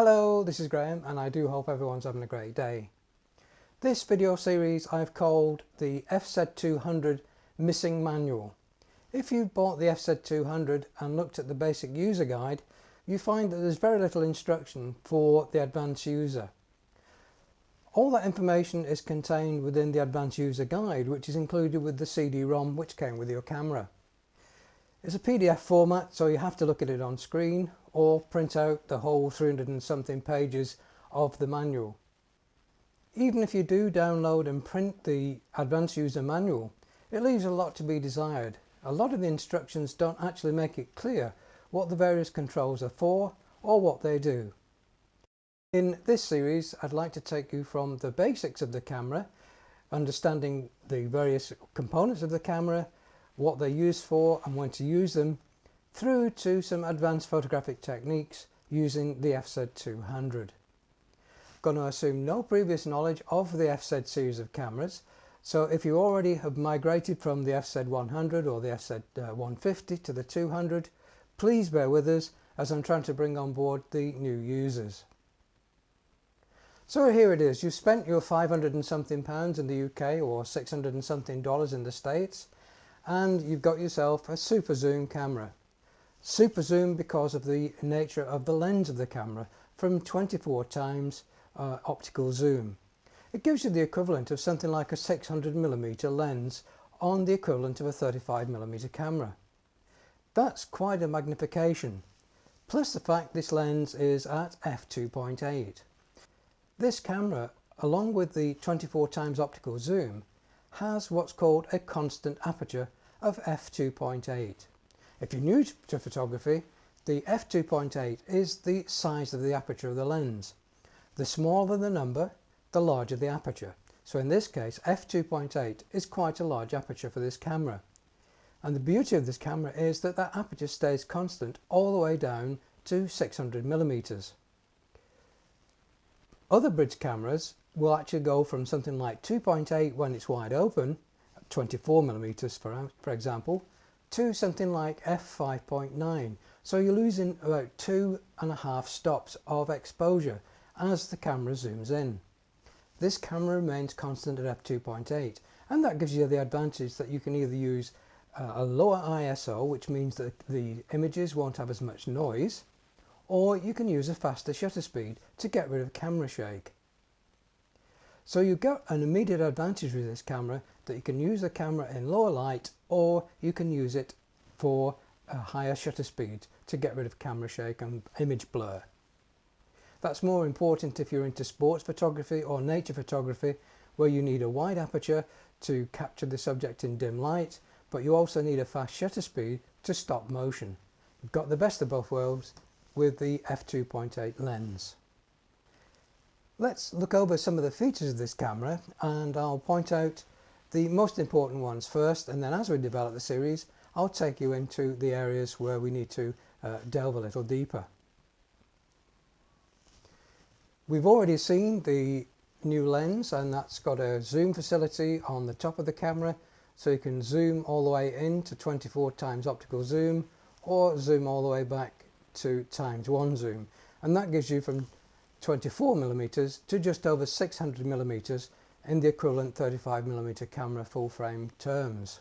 Hello, this is Graham and I do hope everyone's having a great day. This video series I've called the FZ200 Missing Manual. If you've bought the FZ200 and looked at the basic user guide, you find that there's very little instruction for the advanced user. All that information is contained within the advanced user guide, which is included with the CD-ROM which came with your camera. It's a PDF format, so you have to look at it on screen or print out the whole 300 and something pages of the manual. Even if you do download and print the advanced user manual, it leaves a lot to be desired. A lot of the instructions don't actually make it clear what the various controls are for or what they do. In this series, I'd like to take you from the basics of the camera, understanding the various components of the camera, what they're used for and when to use them, through to some advanced photographic techniques using the FZ200. I'm going to assume no previous knowledge of the FZ series of cameras, so if you already have migrated from the FZ100 or the FZ150 to the 200, please bear with us as I'm trying to bring on board the new users. So here it is, you've spent your 500 and something pounds in the UK or 600 and something dollars in the States, and you've got yourself a super zoom camera. Super zoom because of the nature of the lens of the camera from 24 times optical zoom. It gives you the equivalent of something like a 600mm lens on the equivalent of a 35mm camera. That's quite a magnification, plus the fact this lens is at f2.8. This camera, along with the 24 times optical zoom, has what's called a constant aperture of f2.8. If you're new to photography, the f2.8 is the size of the aperture of the lens. The smaller the number, the larger the aperture. So in this case, f2.8 is quite a large aperture for this camera. And the beauty of this camera is that that aperture stays constant all the way down to 600mm. Other bridge cameras will actually go from something like 2.8 when it's wide open, 24mm for example, to something like f5.9. So you're losing about 2.5 stops of exposure as the camera zooms in. This camera remains constant at f2.8, and that gives you the advantage that you can either use a lower ISO, which means that the images won't have as much noise, or you can use a faster shutter speed to get rid of camera shake. So you get an immediate advantage with this camera, that you can use the camera in lower light or you can use it for a higher shutter speed to get rid of camera shake and image blur. That's more important if you're into sports photography or nature photography, where you need a wide aperture to capture the subject in dim light, but you also need a fast shutter speed to stop motion. You've got the best of both worlds with the f2.8 lens. Let's look over some of the features of this camera, and I'll point out the most important ones first, and then as we develop the series I'll take you into the areas where we need to delve a little deeper. We've already seen the new lens, and that's got a zoom facility on the top of the camera, so you can zoom all the way into 24 times optical zoom or zoom all the way back to ×1 zoom, and that gives you from 24mm to just over 600mm in the equivalent 35mm camera full frame terms.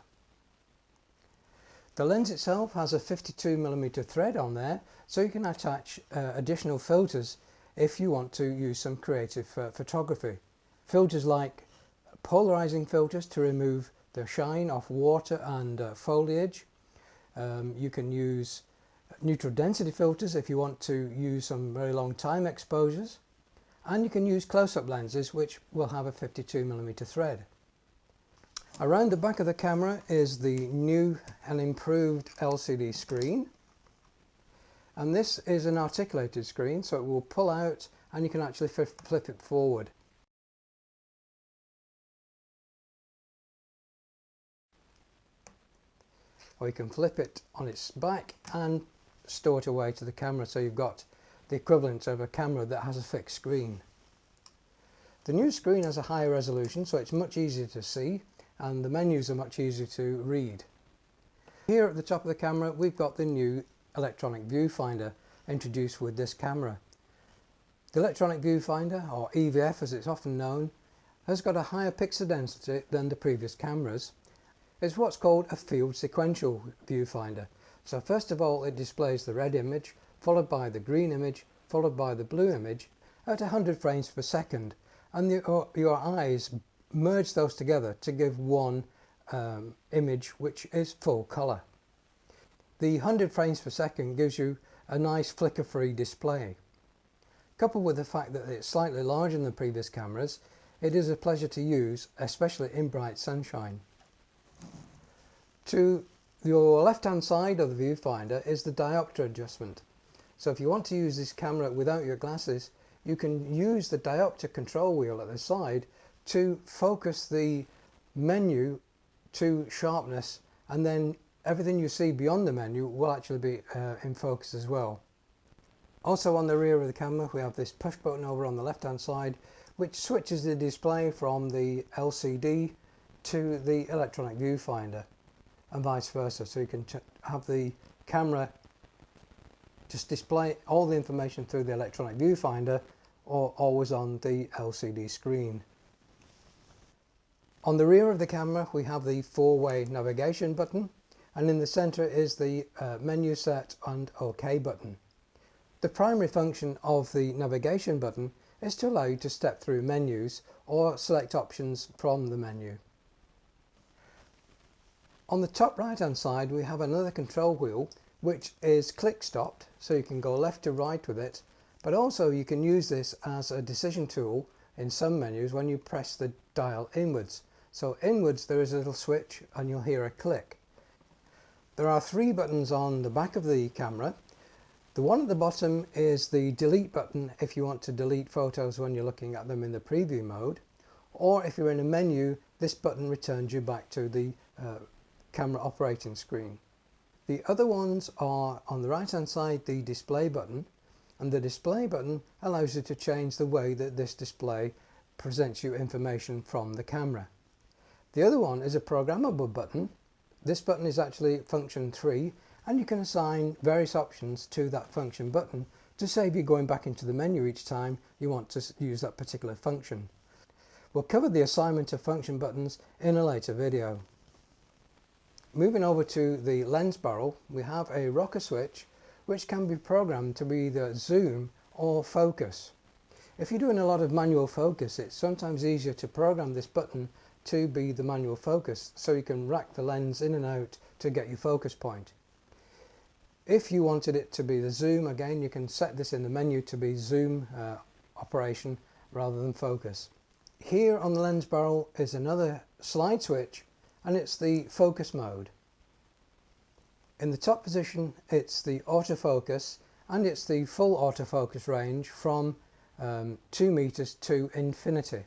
The lens itself has a 52mm thread on there, so you can attach additional filters if you want to use some creative photography. Filters like polarizing filters to remove the shine off water and foliage. You can use neutral density filters if you want to use some very long time exposures, and you can use close-up lenses which will have a 52mm thread. Around the back of the camera is the new and improved LCD screen, and this is an articulated screen, so it will pull out and you can actually flip it forward. Or you can flip it on its back and store it away to the camera, so you've got the equivalent of a camera that has a fixed screen. The new screen has a higher resolution, so it's much easier to see, and the menus are much easier to read. Here at the top of the camera we've got the new electronic viewfinder introduced with this camera. The electronic viewfinder, or EVF as it's often known, has got a higher pixel density than the previous cameras. It's what's called a field sequential viewfinder. So first of all it displays the red image, followed by the green image, followed by the blue image at 100 frames per second, and your eyes merge those together to give one image which is full colour. The 100 frames per second gives you a nice flicker-free display. Coupled with the fact that it's slightly larger than the previous cameras, it is a pleasure to use, especially in bright sunshine. To your left hand side of the viewfinder is the diopter adjustment. So if you want to use this camera without your glasses, you can use the diopter control wheel at the side to focus the menu to sharpness, and then everything you see beyond the menu will actually be in focus as well. Also on the rear of the camera we have this push button over on the left hand side, which switches the display from the LCD to the electronic viewfinder and vice versa, so you can have the camera just display all the information through the electronic viewfinder or always on the LCD screen. On the rear of the camera we have the four-way navigation button, and in the center is the menu set and OK button. The primary function of the navigation button is to allow you to step through menus or select options from the menu. On the top right hand side we have another control wheel which is click stopped, so you can go left to right with it, but also you can use this as a decision tool in some menus when you press the dial inwards. So inwards there is a little switch and you'll hear a click. There are three buttons on the back of the camera. The one at the bottom is the delete button if you want to delete photos when you're looking at them in the preview mode, or if you're in a menu this button returns you back to the camera operating screen. The other ones are on the right hand side the display button, and the display button allows you to change the way that this display presents you information from the camera. The other one is a programmable button. This button is actually function 3, and you can assign various options to that function button to save you going back into the menu each time you want to use that particular function. We'll cover the assignment of function buttons in a later video. Moving over to the lens barrel, we have a rocker switch which can be programmed to be either zoom or focus. If you're doing a lot of manual focus, it's sometimes easier to program this button to be the manual focus, so you can rack the lens in and out to get your focus point. If you wanted it to be the zoom, again you can set this in the menu to be zoom operation rather than focus. Here on the lens barrel is another slide switch, and it's the focus mode. In the top position it's the autofocus, and it's the full autofocus range from 2 meters to infinity.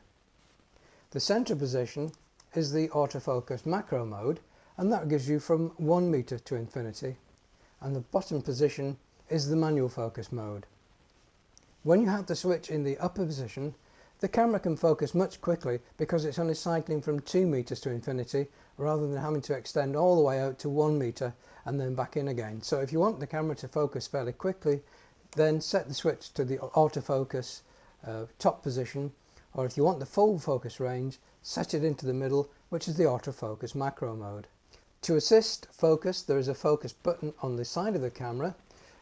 The center position is the autofocus macro mode, and that gives you from 1 meter to infinity, and the bottom position is the manual focus mode. When you have the switch in the upper position, the camera can focus much quickly because it's only cycling from 2 meters to infinity rather than having to extend all the way out to 1 meter and then back in again. So if you want the camera to focus fairly quickly, then set the switch to the autofocus top position, or if you want the full focus range, set it into the middle, which is the autofocus macro mode. To assist focus, there is a focus button on the side of the camera,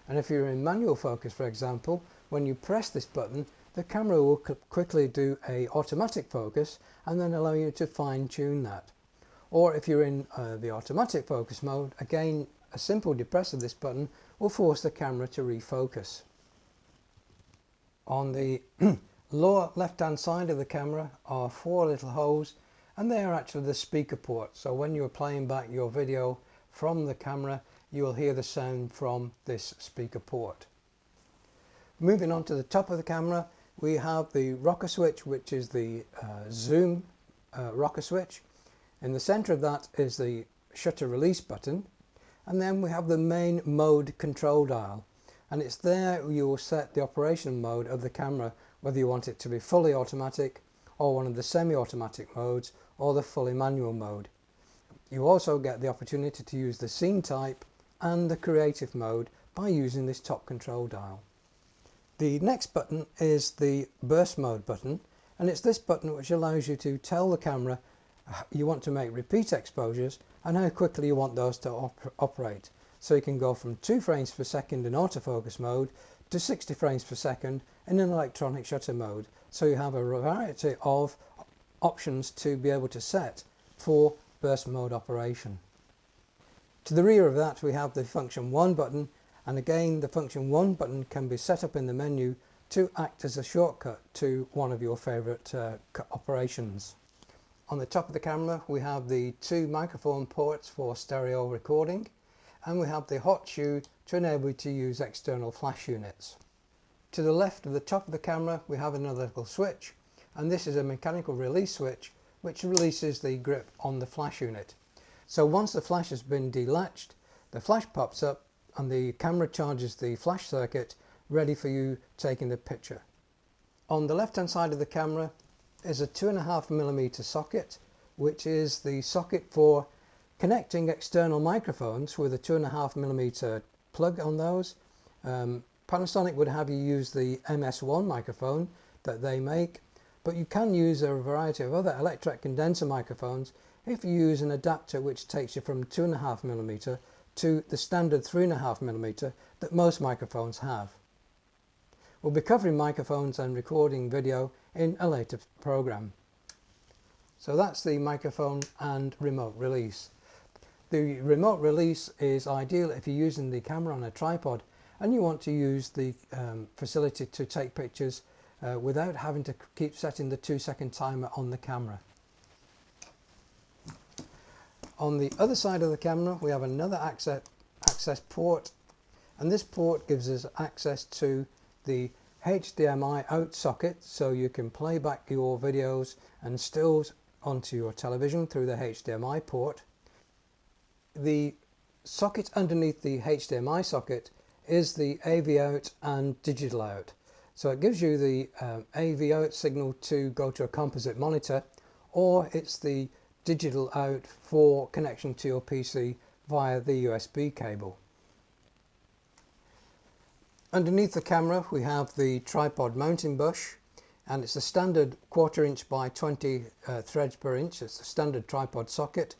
and if you're in manual focus, for example, when you press this button, the camera will quickly do a automatic focus and then allow you to fine-tune that. Or if you're in the automatic focus mode, again a simple depress of this button will force the camera to refocus. On the lower left hand side of the camera are 4 little holes, and they are actually the speaker ports, so when you're playing back your video from the camera you will hear the sound from this speaker port. Moving on to the top of the camera, we have the rocker switch, which is the zoom rocker switch. In the center of that is the shutter release button, and then we have the main mode control dial, and it's there you will set the operation mode of the camera, whether you want it to be fully automatic or one of the semi-automatic modes or the fully manual mode. You also get the opportunity to use the scene type and the creative mode by using this top control dial. The next button is the burst mode button, and it's this button which allows you to tell the camera you want to make repeat exposures and how quickly you want those to operate. So you can go from 2 frames per second in autofocus mode to 60 frames per second in an electronic shutter mode. So you have a variety of options to be able to set for burst mode operation. To the rear of that we have the function 1 button, and again the function 1 button can be set up in the menu to act as a shortcut to one of your favourite operations. On the top of the camera we have the 2 microphone ports for stereo recording, and we have the hot shoe to enable you to use external flash units. To the left of the top of the camera we have another little switch, and this is a mechanical release switch which releases the grip on the flash unit. So once the flash has been delatched, the flash pops up and the camera charges the flash circuit ready for you taking the picture. On the left hand side of the camera is a 2.5mm socket, which is the socket for connecting external microphones with a 2.5mm plug on those. Panasonic would have you use the MS1 microphone that they make, but you can use a variety of other electret condenser microphones if you use an adapter which takes you from 2.5mm to the standard 3.5mm that most microphones have. We'll be covering microphones and recording video in a later program. So that's the microphone and remote release. The remote release is ideal if you're using the camera on a tripod and you want to use the facility to take pictures without having to keep setting the 2-second timer on the camera. On the other side of the camera we have another access port, and this port gives us access to the HDMI out socket, so you can play back your videos and stills onto your television through the HDMI port. The socket underneath the HDMI socket is the AV out and digital out. So it gives you the AV out signal to go to a composite monitor, or it's the digital out for connection to your PC via the USB cable. Underneath the camera we have the tripod mounting bush, and it's a standard 1/4 inch by 20 threads per inch. It's a standard tripod socket.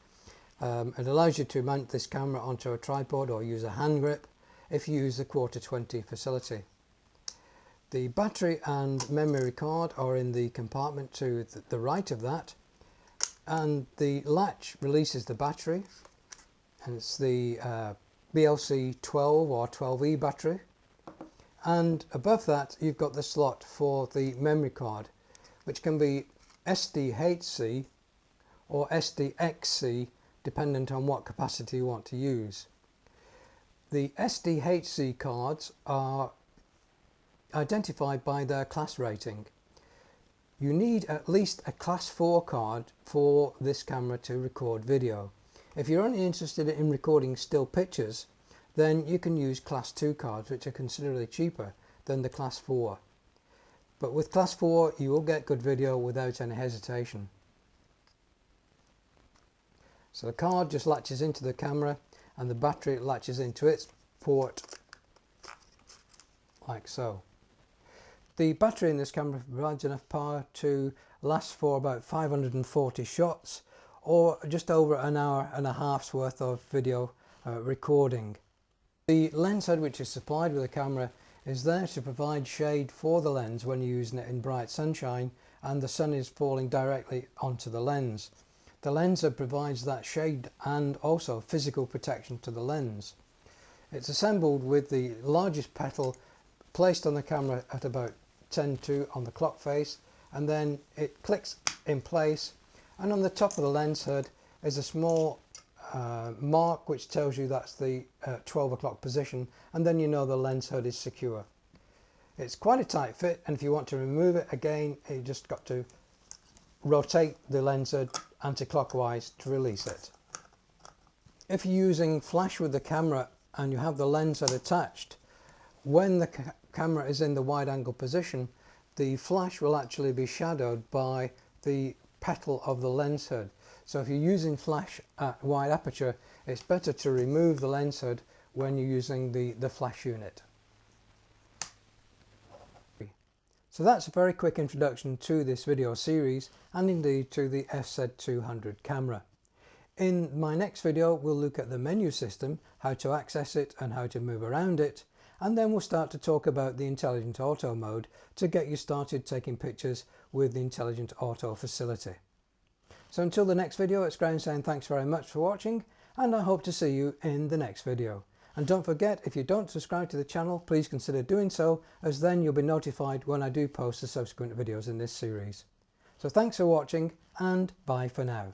It allows you to mount this camera onto a tripod or use a hand grip if you use the 1/4-20 facility. The battery and memory card are in the compartment to the right of that, and the latch releases the battery, and it's the BLC 12 or 12E battery. And above that you've got the slot for the memory card, which can be SDHC or SDXC dependent on what capacity you want to use. The SDHC cards are identified by their class rating. You need at least a class 4 card for this camera to record video. If you're only interested in recording still pictures, then you can use class 2 cards, which are considerably cheaper than the class 4. But with class 4 you will get good video without any hesitation. So the card just latches into the camera and the battery latches into its port like so. The battery in this camera provides enough power to last for about 540 shots, or just over an hour and a half's worth of video recording. The lens head which is supplied with the camera is there to provide shade for the lens when you're using it in bright sunshine and the sun is falling directly onto the lens. The lens head provides that shade and also physical protection to the lens. It's assembled with the largest petal placed on the camera at about 10:2 on the clock face, and then it clicks in place, and on the top of the lens head is a small mark which tells you that's the 12 o'clock position, and then you know the lens head is secure. It's quite a tight fit, and if you want to remove it again you just got to rotate the lens head anti-clockwise to release it. If you're using flash with the camera and you have the lens head attached, when the camera is in the wide angle position, the flash will actually be shadowed by the petal of the lens head. So if you're using flash at wide aperture, it's better to remove the lens head when you're using the flash unit. So that's a very quick introduction to this video series and indeed to the FZ200 camera. In my next video we'll look at the menu system, how to access it and how to move around it, and then we'll start to talk about the intelligent auto mode to get you started taking pictures with the intelligent auto facility. So until the next video, it's Graham saying thanks very much for watching, and I hope to see you in the next video. And don't forget, if you don't subscribe to the channel, please consider doing so, as then you'll be notified when I do post the subsequent videos in this series. So thanks for watching, and bye for now.